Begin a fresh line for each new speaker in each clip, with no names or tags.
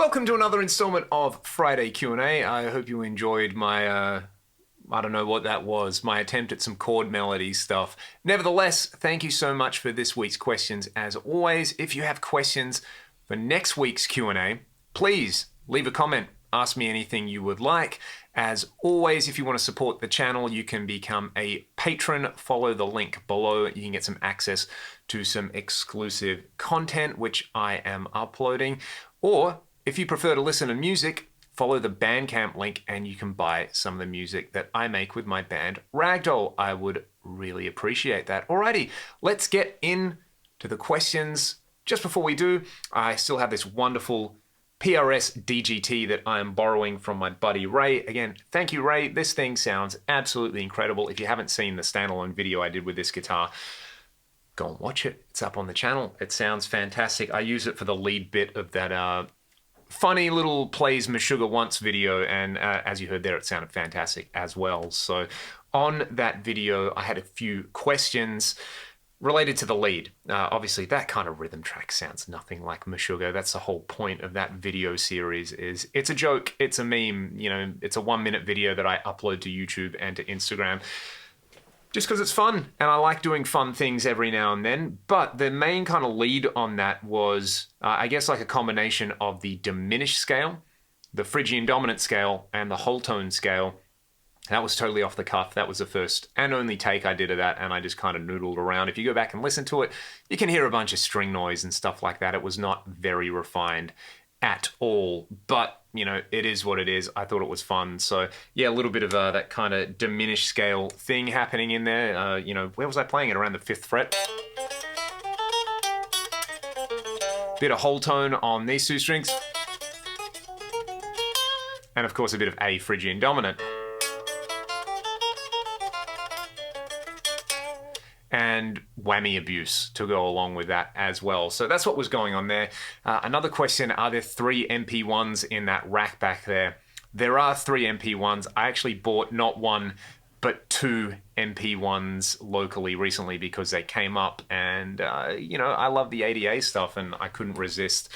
Welcome to another installment of Friday Q&A. I hope you enjoyed my, I don't know what that was, my attempt at some chord melody stuff. Nevertheless, thank you so much for this week's questions. As always, if you have questions for next week's Q&A, please leave a comment. Ask me anything you would like. As always, if you want to support the channel, you can become a patron. Follow the link below. You can get some access to some exclusive content, which I am uploading. Or if you prefer to listen to music, follow the Bandcamp link and you can buy some of the music that I make with my band Ragdoll. I would really appreciate that. Alrighty, let's get into the questions. Just before we do, I still have this wonderful PRS DGT that I am borrowing from my buddy Ray. Again, thank you, Ray. This thing sounds absolutely incredible. If you haven't seen the standalone video I did with this guitar, go and watch it. It's up on the channel. It sounds fantastic. I use it for the lead bit of that funny little Plays Meshuggah Once video, and as you heard there, it sounded fantastic as well. So on that video, I had a few questions related to the lead. Obviously, that kind of rhythm track sounds nothing like Meshuggah. That's the whole point of that video series. Is it's a joke, it's a meme. You know, it's a 1-minute video that I upload to YouTube and to Instagram, just because it's fun, and I like doing fun things every now and then. But the main kind of lead on that was, I guess, like a combination of the diminished scale, the Phrygian dominant scale, and the whole tone scale. That was totally off the cuff. That was the first and only take I did of that, and I just kind of noodled around. If you go back and listen to it, you can hear a bunch of string noise and stuff like that. It was not very refined at all, but you know, it is what it is. I thought it was fun. So yeah, a little bit of that kind of diminished scale thing happening in there. You know, where was I playing it? Around the 5th fret. Bit of whole tone on these two strings. And of course a bit of A Phrygian dominant. And whammy abuse to go along with that as well. So that's what was going on there. Another question, are there 3 MP1s in that rack back there? There are 3 MP1s. I actually bought not 1, but 2 MP1s locally recently because they came up, and you know, I love the ADA stuff and I couldn't resist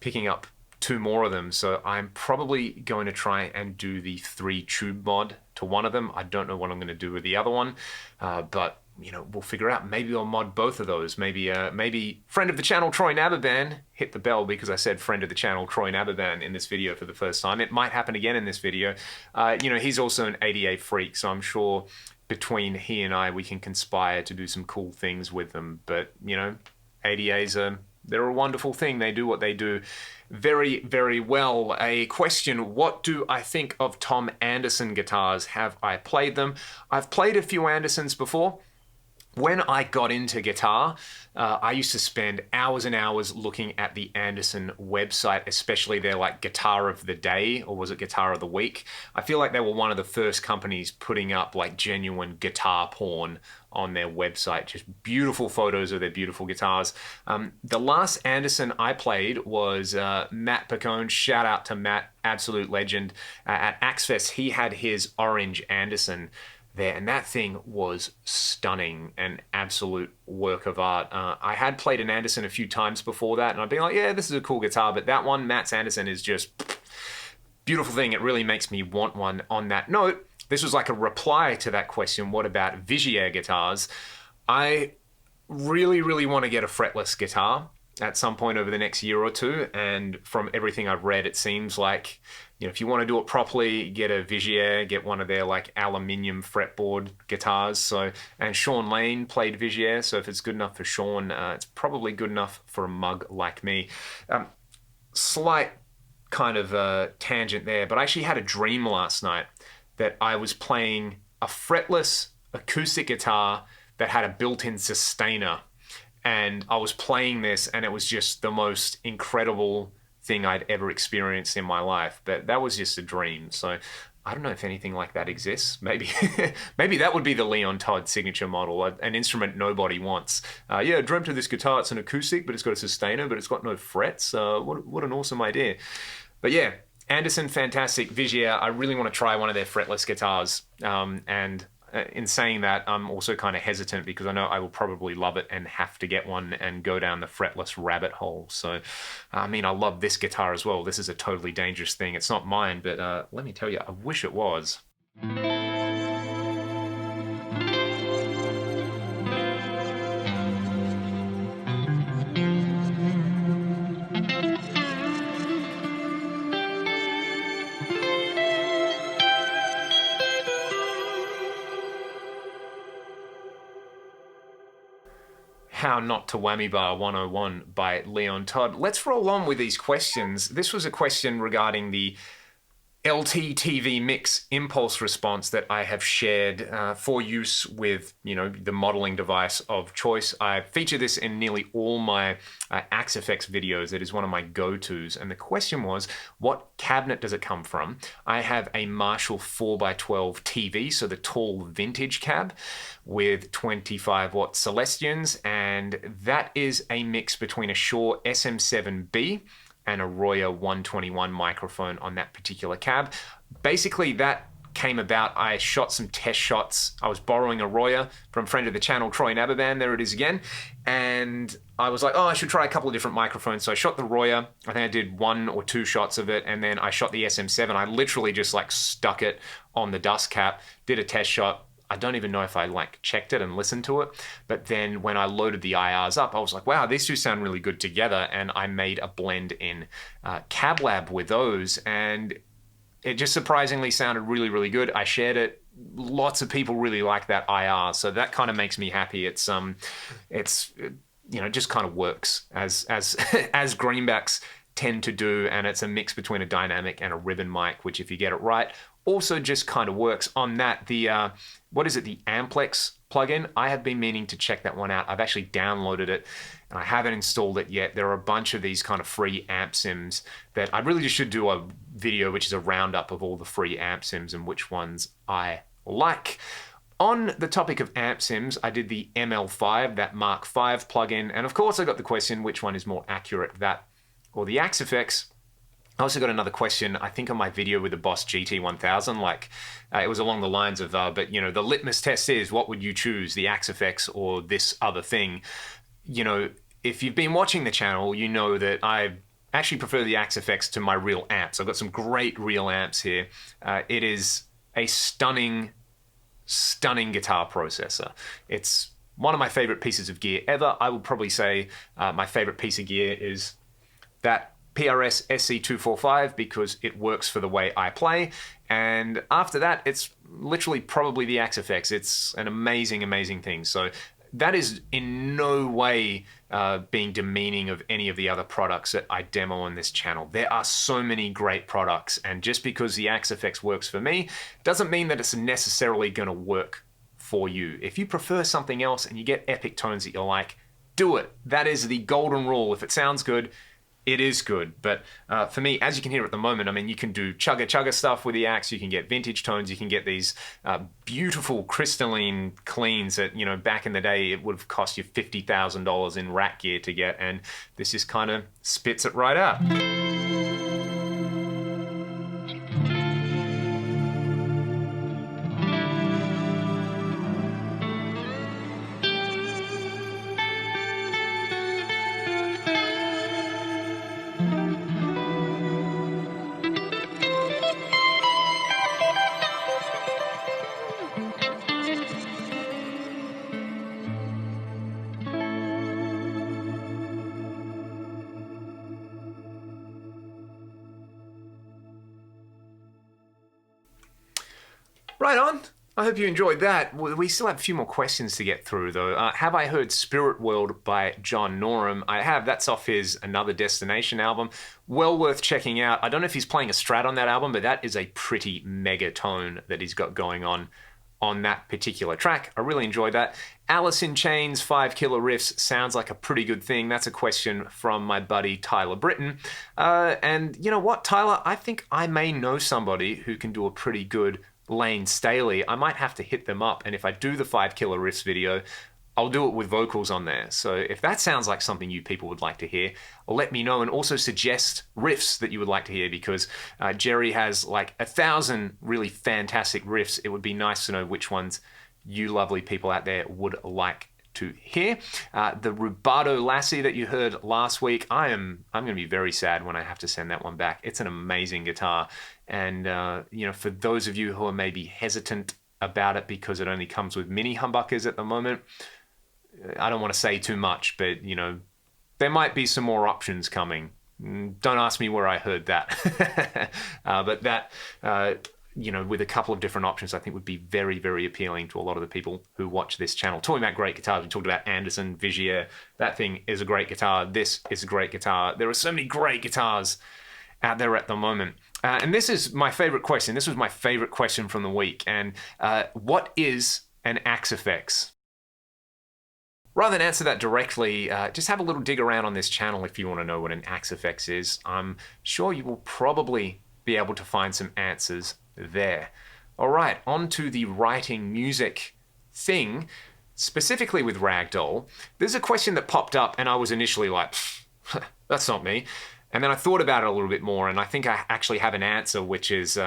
picking up 2 more of them. So I'm probably going to try and do the 3 tube mod to one of them. I don't know what I'm going to do with the other one, but you know, we'll figure out. Maybe I'll mod both of those. Maybe friend of the channel Troy Nababan, hit the bell because I said friend of the channel Troy Nababan in this video for the first time. It might happen again in this video. You know, he's also an ADA freak, so I'm sure between he and I, we can conspire to do some cool things with them. But you know, ADAs they're a wonderful thing. They do what they do very, very well. A question, what do I think of Tom Anderson guitars? Have I played them? I've played a few Andersons before. When I got into guitar, I used to spend hours and hours looking at the Anderson website, especially their like Guitar of the Day, or was it Guitar of the Week? I feel like they were one of the first companies putting up like genuine guitar porn on their website. Just beautiful photos of their beautiful guitars. The last Anderson I played was Matt Picone. Shout out to Matt, absolute legend. At Axfest, he had his orange Anderson there, and that thing was stunning, an absolute work of art. I had played an Anderson a few times before that, and I'd been like, yeah, this is a cool guitar, but that one, Matt's Anderson, is just beautiful thing. It really makes me want one. On that note, this was like a reply to that question, what about Vigier guitars? I really, really want to get a fretless guitar at some point over the next year or two, and from everything I've read, it seems like, you know, if you want to do it properly, get a Vigier, get one of their like aluminium fretboard guitars. So, and Sean Lane played Vigier, so if it's good enough for Sean, it's probably good enough for a mug like me. Slight kind of tangent there, but I actually had a dream last night that I was playing a fretless acoustic guitar that had a built-in sustainer, and I was playing this, and it was just the most incredible thing I'd ever experienced in my life. But that was just a dream. So I don't know if anything like that exists. Maybe maybe that would be the Leon Todd signature model, an instrument nobody wants. Yeah, I dreamt of this guitar. It's an acoustic, but it's got a sustainer, but it's got no frets. What an awesome idea. But yeah, Anderson, fantastic. Vigier, I really want to try one of their fretless guitars. And in saying that, I'm also kind of hesitant because I know I will probably love it and have to get one and go down the fretless rabbit hole. So, I mean, I love this guitar as well. This is a totally dangerous thing. It's not mine, but let me tell you, I wish it was. How Not to Whammy Bar 101 by Leon Todd. Let's roll on with these questions. This was a question regarding the LT-TV mix impulse response that I have shared for use with, the modeling device of choice. I feature this in nearly all my Axe FX videos. It is one of my go-tos. And the question was, what cabinet does it come from? I have a Marshall 4x12 TV, so the tall vintage cab with 25 watt Celestions. And that is a mix between a Shure SM7B and a Royer 121 microphone on that particular cab. Basically, that came about, I shot some test shots. I was borrowing a Royer from friend of the channel, Troy Nababan, there it is again. And I was like, oh, I should try a couple of different microphones. So I shot the Royer. I think I did 1 or 2 shots of it. And then I shot the SM7. I literally just like stuck it on the dust cap, did a test shot. I don't even know if I checked it and listened to it. But then when I loaded the IRs up, I was like, wow, these two sound really good together. And I made a blend in CabLab with those. And it just surprisingly sounded really, really good. I shared it. Lots of people really like that IR. So that kind of makes me happy. It's just kind of works as as greenbacks tend to do. And it's a mix between a dynamic and a ribbon mic, which if you get it right, also just kind of works. On that, the the Amplex plugin, I have been meaning to check that one out. I've actually downloaded it and I haven't installed it yet. There are a bunch of these kind of free amp sims that I really just should do a video which is a roundup of all the free amp sims and which ones I like. On the topic of amp sims, I did the ML5, that Mark V plugin, and of course I got the question, which one is more accurate, that or the Axe FX? I also got another question, I think on my video with the Boss GT1000, it was along the lines of, but the litmus test is, what would you choose, the Axe FX or this other thing? If you've been watching the channel, you know that I actually prefer the Axe FX to my real amps. I've got some great real amps here. It is a stunning guitar processor. It's one of my favorite pieces of gear ever. I would probably say my favorite piece of gear is that PRS SC245 because it works for the way I play. And after that, it's literally probably the Axe FX. It's an amazing, amazing thing. So that is in no way being demeaning of any of the other products that I demo on this channel. There are so many great products, and just because the Axe FX works for me doesn't mean that it's necessarily going to work for you. If you prefer something else and you get epic tones that you like, do it. That is the golden rule. If it sounds good, it is good. But for me, as you can hear at the moment, I mean, you can do chugga stuff with the Axe, you can get vintage tones, you can get these beautiful crystalline cleans that, back in the day, it would have cost you $50,000 in rack gear to get, and this just kind of spits it right out. Right on. I hope you enjoyed that. We still have a few more questions to get through, though. Have I heard Spirit World by John Norum? I have. That's off his Another Destination album. Well worth checking out. I don't know if he's playing a Strat on that album, but that is a pretty mega tone that he's got going on that particular track. I really enjoyed that. Alice in Chains, 5 Killer Riffs sounds like a pretty good thing. That's a question from my buddy Tyler Britton. And you know what, Tyler? I think I may know somebody who can do a pretty good Lane Staley. I might have to hit them up, and if I do the 5 Killer Riffs video, I'll do it with vocals on there. So if that sounds like something you people would like to hear, let me know, and also suggest riffs that you would like to hear, because Jerry has like 1,000 really fantastic riffs. It would be nice to know which ones you lovely people out there would like to hear. The Rubato Lassie that you heard last week, I'm going to be very sad when I have to send that one back. It's an amazing guitar, and for those of you who are maybe hesitant about it because it only comes with mini humbuckers at the moment, I don't want to say too much, but there might be some more options coming. Don't ask me where I heard that, but that. With a couple of different options, I think would be very, very appealing to a lot of the people who watch this channel. Talking about great guitars, we talked about Anderson, Vigier. That thing is a great guitar. This is a great guitar. There are so many great guitars out there at the moment. And this is my favorite question. This was my favorite question from the week. And what is an Axe-Fx? Rather than answer that directly, just have a little dig around on this channel if you want to know what an Axe-Fx is. I'm sure you will probably be able to find some answers there. All right, on to the writing music thing, specifically with Ragdoll. There's a question that popped up and I was initially like, that's not me. And then I thought about it a little bit more and I think I actually have an answer which is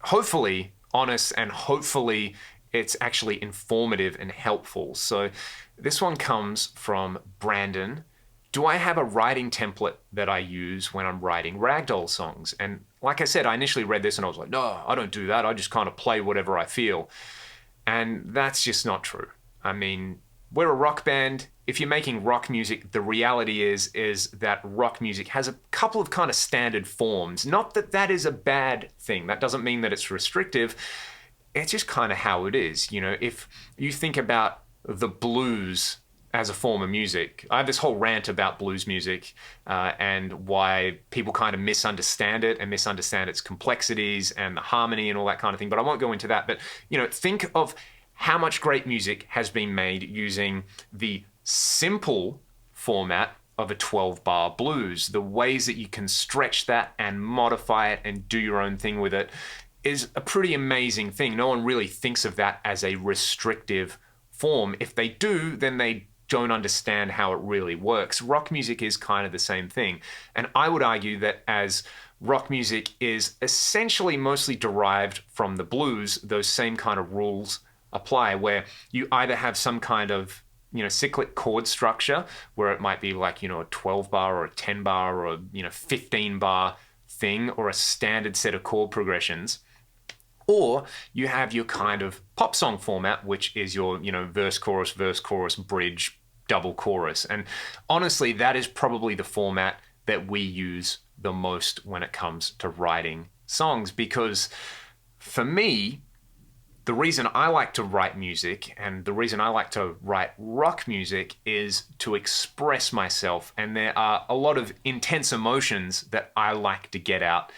hopefully honest and hopefully it's actually informative and helpful. So this one comes from Brandon. Do I have a writing template that I use when I'm writing Ragdoll songs? And like I said, I initially read this and I was like, no, I don't do that. I just kind of play whatever I feel. And that's just not true. I mean, we're a rock band. If you're making rock music, the reality is that rock music has a couple of kind of standard forms. Not that that is a bad thing. That doesn't mean that it's restrictive. It's just kind of how it is. If you think about the blues as a form of music. I have this whole rant about blues music and why people kind of misunderstand it and misunderstand its complexities and the harmony and all that kind of thing, but I won't go into that. But, think of how much great music has been made using the simple format of a 12-bar blues. The ways that you can stretch that and modify it and do your own thing with it is a pretty amazing thing. No one really thinks of that as a restrictive form. If they do, then they don't understand how it really works. Rock music is kind of the same thing. And I would argue that as rock music is essentially mostly derived from the blues, those same kind of rules apply where you either have some kind of cyclic chord structure where it might be like, a 12-bar or a 10-bar or a 15-bar thing or a standard set of chord progressions. Or you have your kind of pop song format, which is your, verse, chorus, bridge, double chorus. And honestly, that is probably the format that we use the most when it comes to writing songs. Because for me, the reason I like to write music and the reason I like to write rock music is to express myself. And there are a lot of intense emotions that I like to get out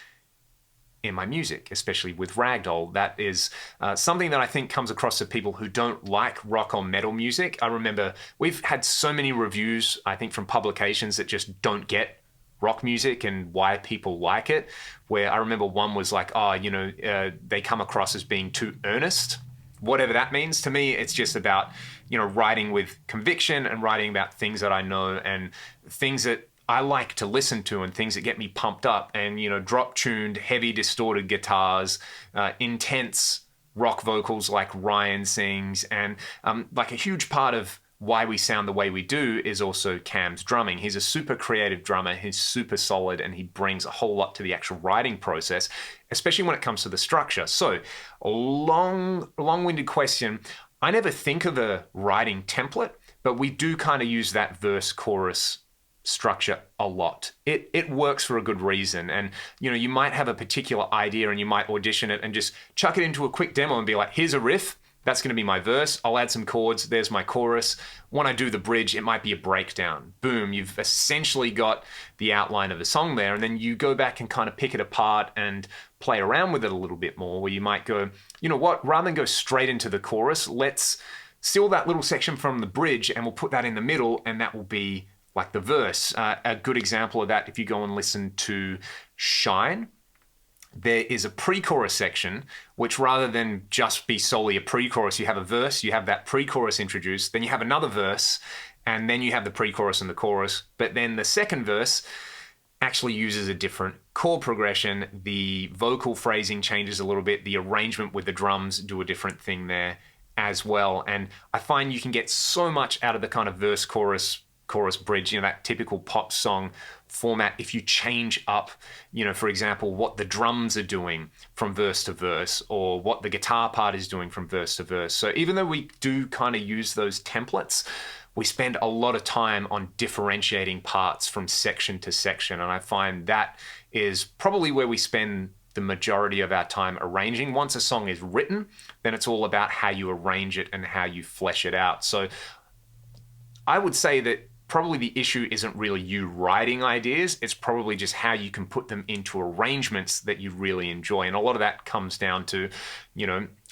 in my music, especially with Ragdoll. That is something that I think comes across to people who don't like rock or metal music. I remember we've had so many reviews, I think, from publications that just don't get rock music and why people like it, where I remember one was like, they come across as being too earnest. Whatever that means to me, it's just about, writing with conviction and writing about things that I know and things that I like to listen to and things that get me pumped up and, drop-tuned, heavy distorted guitars, intense rock vocals like Ryan sings. And like a huge part of why we sound the way we do is also Cam's drumming. He's a super creative drummer. He's super solid and he brings a whole lot to the actual writing process, especially when it comes to the structure. So a long-winded question. I never think of a writing template, but we do kind of use that verse chorus structure a lot. It works for a good reason. And you might have a particular idea and you might audition it and just chuck it into a quick demo and be like, here's a riff, that's going to be my verse, I'll add some chords, there's my chorus. When I do the bridge, it might be a breakdown. Boom, you've essentially got the outline of the song there, and then you go back and kind of pick it apart and play around with it a little bit more, where you might go, you know what, rather than go straight into the chorus, let's steal that little section from the bridge and we'll put that in the middle and that will be like the verse. A good example of that, if you go and listen to Shine, there is a pre-chorus section, which rather than just be solely a pre-chorus, you have a verse, you have that pre-chorus introduced, then you have another verse, and then you have the pre-chorus and the chorus. But then the second verse actually uses a different chord progression. The vocal phrasing changes a little bit. The arrangement with the drums do a different thing there. as well. And I find you can get so much out of the kind of verse, chorus, bridge, that typical pop song format if you change up, for example, what the drums are doing from verse to verse, or what the guitar part is doing from verse to verse. So even though we do kind of use those templates, we spend a lot of time on differentiating parts from section to section. And I find that is probably where we spend the majority of our time arranging. Once a song is written, then it's all about how you arrange it and how you flesh it out. So I would say that probably the issue isn't really you writing ideas, it's probably just how you can put them into arrangements that you really enjoy. And a lot of that comes down to,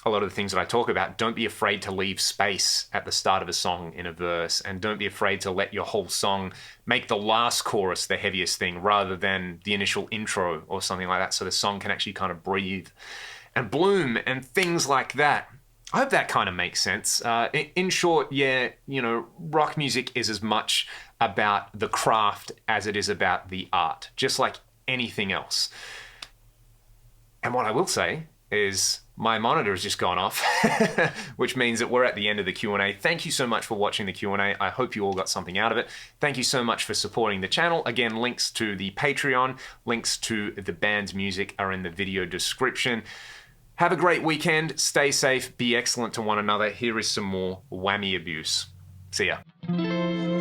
a lot of the things that I talk about. Don't be afraid to leave space at the start of a song in a verse, and don't be afraid to let your whole song make the last chorus the heaviest thing rather than the initial intro or something like that, so the song can actually kind of breathe and bloom and things like that. I hope that kind of makes sense. In short, yeah, rock music is as much about the craft as it is about the art, just like anything else. And what I will say is my monitor has just gone off, which means that we're at the end of the Q&A. Thank you so much for watching the Q&A. I hope you all got something out of it. Thank you so much for supporting the channel. Again, links to the Patreon, links to the band's music are in the video description. Have a great weekend, stay safe, be excellent to one another. Here is some more whammy abuse. See ya.